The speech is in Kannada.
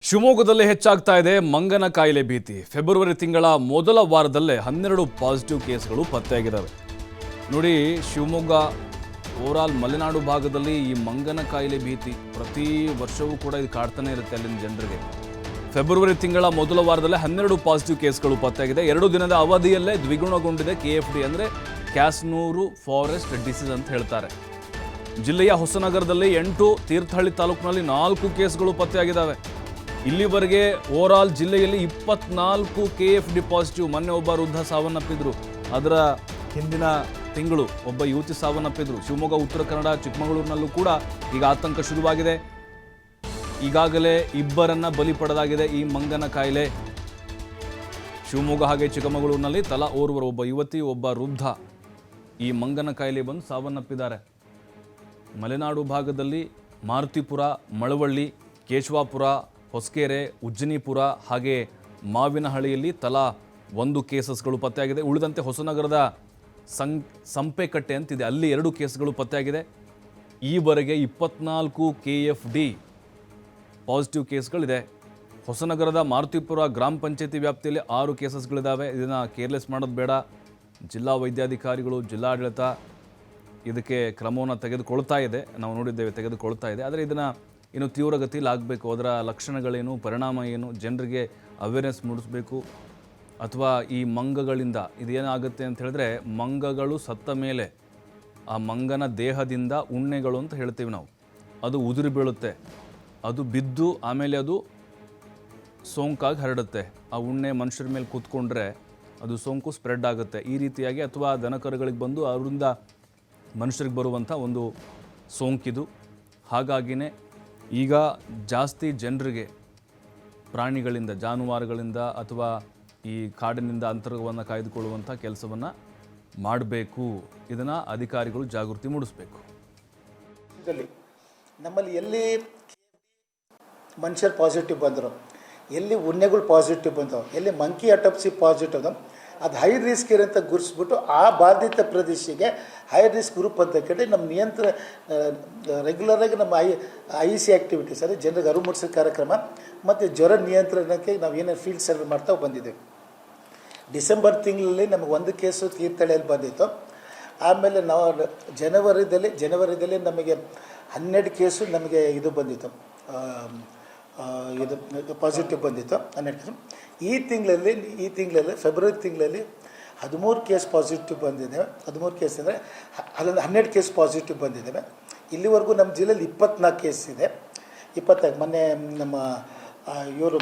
ಶಿವಮೊಗ್ಗದಲ್ಲಿ ಹೆಚ್ಚಾಗ್ತಾ ಇದೆ ಮಂಗನ ಕಾಯಿಲೆ ಭೀತಿ. ಫೆಬ್ರವರಿ ತಿಂಗಳ ಮೊದಲ ವಾರದಲ್ಲೇ 12 ಪಾಸಿಟಿವ್ ಕೇಸ್ಗಳು ಪತ್ತೆಯಾಗಿದ್ದಾವೆ. ನೋಡಿ, ಶಿವಮೊಗ್ಗ ಓವರಾಲ್ ಮಲೆನಾಡು ಭಾಗದಲ್ಲಿ ಈ ಮಂಗನ ಕಾಯಿಲೆ ಭೀತಿ ಪ್ರತಿ ವರ್ಷವೂ ಕೂಡ ಇದು ಕಾಡ್ತಾನೆ ಇರುತ್ತೆ ಅಲ್ಲಿನ ಜನರಿಗೆ. ಫೆಬ್ರವರಿ ತಿಂಗಳ ಮೊದಲ ವಾರದಲ್ಲೇ 12 ಪಾಸಿಟಿವ್ ಕೇಸ್ಗಳು ಪತ್ತೆಯಾಗಿದೆ. 2 ದಿನದ ಅವಧಿಯಲ್ಲೇ ದ್ವಿಗುಣಗೊಂಡಿದೆ KFD ಅಂದರೆ ಕ್ಯಾಸ್ನೂರು ಫಾರೆಸ್ಟ್ ಡಿಸೀಸ್ ಅಂತ ಹೇಳ್ತಾರೆ. ಜಿಲ್ಲೆಯ ಹೊಸನಗರದಲ್ಲಿ 8, ತೀರ್ಥಹಳ್ಳಿ ತಾಲೂಕಿನಲ್ಲಿ 4 ಕೇಸ್ಗಳು ಪತ್ತೆಯಾಗಿದ್ದಾವೆ. ಇಲ್ಲಿವರೆಗೆ ಓವರಾಲ್ ಜಿಲ್ಲೆಯಲ್ಲಿ 24 KFD ಪಾಸಿಟಿವ್. ಮೊನ್ನೆ ಒಬ್ಬ ವೃದ್ಧ ಸಾವನ್ನಪ್ಪಿದ್ರು. ಅದರ ಹಿಂದಿನ ತಿಂಗಳು ಒಬ್ಬ ಯುವತಿ ಸಾವನ್ನಪ್ಪಿದ್ರು. ಶಿವಮೊಗ್ಗ, ಉತ್ತರ ಕನ್ನಡ, ಚಿಕ್ಕಮಗಳೂರಿನಲ್ಲೂ ಕೂಡ ಈಗ ಆತಂಕ ಶುರುವಾಗಿದೆ. ಈಗಾಗಲೇ 2 ಬಲಿ ಪಡೆದಾಗಿದೆ ಈ ಮಂಗನ ಕಾಯಿಲೆ. ಶಿವಮೊಗ್ಗ ಹಾಗೆ ಚಿಕ್ಕಮಗಳೂರಿನಲ್ಲಿ ತಲಾ ಓರ್ವರು, ಒಬ್ಬ ಯುವತಿ, ಒಬ್ಬ ವೃದ್ಧ ಈ ಮಂಗನ ಕಾಯಿಲೆ ಬಂದು ಸಾವನ್ನಪ್ಪಿದ್ದಾರೆ. ಮಲೆನಾಡು ಭಾಗದಲ್ಲಿ ಮಾರುತಿಪುರ, ಮಳವಳ್ಳಿ, ಕೇಶವಾಪುರ, ಹೊಸಕೆರೆ, ಉಜ್ಜನಿಪುರ ಹಾಗೆ ಮಾವಿನಹಳ್ಳಿಯಲ್ಲಿ ತಲಾ 1 ಕೇಸಸ್ಗಳು ಪತ್ತೆಯಾಗಿದೆ. ಉಳಿದಂತೆ ಹೊಸನಗರದ ಸಂಪೆಕಟ್ಟೆ ಅಂತಿದೆ, ಅಲ್ಲಿ 2 ಕೇಸ್ಗಳು ಪತ್ತೆಯಾಗಿದೆ. ಈವರೆಗೆ 24 KFD ಪಾಸಿಟಿವ್ ಕೇಸ್ಗಳಿದೆ. ಹೊಸನಗರದ ಮಾರುತಿಪುರ ಗ್ರಾಮ ಪಂಚಾಯತಿ ವ್ಯಾಪ್ತಿಯಲ್ಲಿ 6 ಕೇಸಸ್ಗಳಿದ್ದಾವೆ. ಇದನ್ನು ಕೇರ್ಲೆಸ್ ಮಾಡೋದು ಬೇಡ. ಜಿಲ್ಲಾ ವೈದ್ಯಾಧಿಕಾರಿಗಳು, ಜಿಲ್ಲಾಡಳಿತ ಇದಕ್ಕೆ ಕ್ರಮವನ್ನು ತೆಗೆದುಕೊಳ್ತಾ ಇದೆ. ನಾವು ನೋಡಿದ್ದೇವೆ, ತೆಗೆದುಕೊಳ್ತಾ ಇದೆ. ಆದರೆ ಇದನ್ನು ಇನ್ನು ತೀವ್ರಗತಿಯಲ್ಲಿ ಆಗಬೇಕು. ಅದರ ಲಕ್ಷಣಗಳೇನು, ಪರಿಣಾಮ ಏನು, ಜನರಿಗೆ ಅವೇರ್ನೆಸ್ ಮೂಡಿಸಬೇಕು. ಅಥವಾ ಈ ಮಂಗಗಳಿಂದ ಇದೇನಾಗುತ್ತೆ ಅಂತ ಹೇಳಿದ್ರೆ, ಮಂಗಗಳು ಸತ್ತ ಮೇಲೆ ಆ ಮಂಗನ ದೇಹದಿಂದ ಉಣ್ಣೆಗಳು ಅಂತ ಹೇಳ್ತೀವಿ ನಾವು, ಅದು ಉದುರಿ ಬೀಳುತ್ತೆ. ಅದು ಬಿದ್ದು ಆಮೇಲೆ ಅದು ಸೋಂಕಾಗಿ ಹರಡುತ್ತೆ. ಆ ಉಣ್ಣೆ ಮನುಷ್ಯರ ಮೇಲೆ ಕೂತ್ಕೊಂಡ್ರೆ ಅದು ಸೋಂಕು ಸ್ಪ್ರೆಡ್ ಆಗುತ್ತೆ. ಈ ರೀತಿಯಾಗಿ ಅಥವಾ ದನಕರುಗಳಿಗೆ ಬಂದು ಅವರಿಂದ ಮನುಷ್ಯರಿಗೆ ಬರುವಂಥ ಒಂದು ಸೋಂಕಿದು. ಹಾಗಾಗಿನೇ ಈಗ ಜಾಸ್ತಿ ಜನರಿಗೆ ಪ್ರಾಣಿಗಳಿಂದ, ಜಾನುವಾರುಗಳಿಂದ ಅಥವಾ ಈ ಕಾಡಿನಿಂದ ಅಂತರವನ್ನು ಕಾಯ್ದುಕೊಳ್ಳುವಂಥ ಕೆಲಸವನ್ನು ಮಾಡಬೇಕು. ಇದನ್ನು ಅಧಿಕಾರಿಗಳು ಜಾಗೃತಿ ಮೂಡಿಸಬೇಕು. ನಮ್ಮಲ್ಲಿ ಎಲ್ಲಿ ಮನುಷ್ಯರು ಪಾಸಿಟಿವ್ ಬಂದರು, ಎಲ್ಲಿ ಉಣ್ಣೆಗಳು ಪಾಸಿಟಿವ್ ಬಂದವು, ಎಲ್ಲಿ ಮಂಕಿ ಅಟಪ್ಸಿ ಪಾಸಿಟಿವ್ ಅದು ಹೈ ರಿಸ್ಕ್ ಇರೋಂಥ ಗುರುಸ್ಬಿಟ್ಟು ಆ ಬಾಧಿತ ಪ್ರದೇಶಕ್ಕೆ ಹೈ ರಿಸ್ಕ್ ಗ್ರೂಪ್ ಅಂತ ಕೇಳಿ ನಮ್ಮ ರೆಗ್ಯುಲರಾಗಿ ನಮ್ಮ IC ಆ್ಯಕ್ಟಿವಿಟೀಸ್ ಅಂದರೆ ಜನರಿಗೆ ಅರಿವು ಮೂಡಿಸೋ ಕಾರ್ಯಕ್ರಮ ಮತ್ತು ಜ್ವರ ನಿಯಂತ್ರಣಕ್ಕೆ ನಾವು ಏನೇನು ಫೀಲ್ಡ್ ಸರ್ವೆ ಮಾಡ್ತಾ ಬಂದಿದ್ದೇವೆ. ಡಿಸೆಂಬರ್ ತಿಂಗಳಲ್ಲಿ ನಮಗೆ 1 ಕೇಸು ತೀರ್ಥಹಳ್ಳಿಯಲ್ಲಿ ಬಂದಿತ್ತು. ಆಮೇಲೆ ನಾವು ಜನವರಿದಲ್ಲಿ ನಮಗೆ 12 ಕೇಸು ನಮಗೆ ಇದು ಬಂದಿತ್ತು, ಇದು ಪಾಸಿಟಿವ್ ಬಂದಿತ್ತು 12 ಕೇಸು. ಈ ತಿಂಗಳಲ್ಲಿ ಫೆಬ್ರವರಿ ತಿಂಗಳಲ್ಲಿ 13 ಕೇಸ್ ಪಾಸಿಟಿವ್ ಬಂದಿದ್ದೇವೆ. 13 ಕೇಸ್ ಅಂದರೆ ಅಲ್ಲೊಂದು 12 ಕೇಸ್ ಪಾಸಿಟಿವ್ ಬಂದಿದ್ದೇವೆ. ಇಲ್ಲಿವರೆಗೂ ನಮ್ಮ ಜಿಲ್ಲೆಯಲ್ಲಿ 24 ಕೇಸ್ ಇದೆ. 24 ಮೊನ್ನೆ ನಮ್ಮ ಇವರು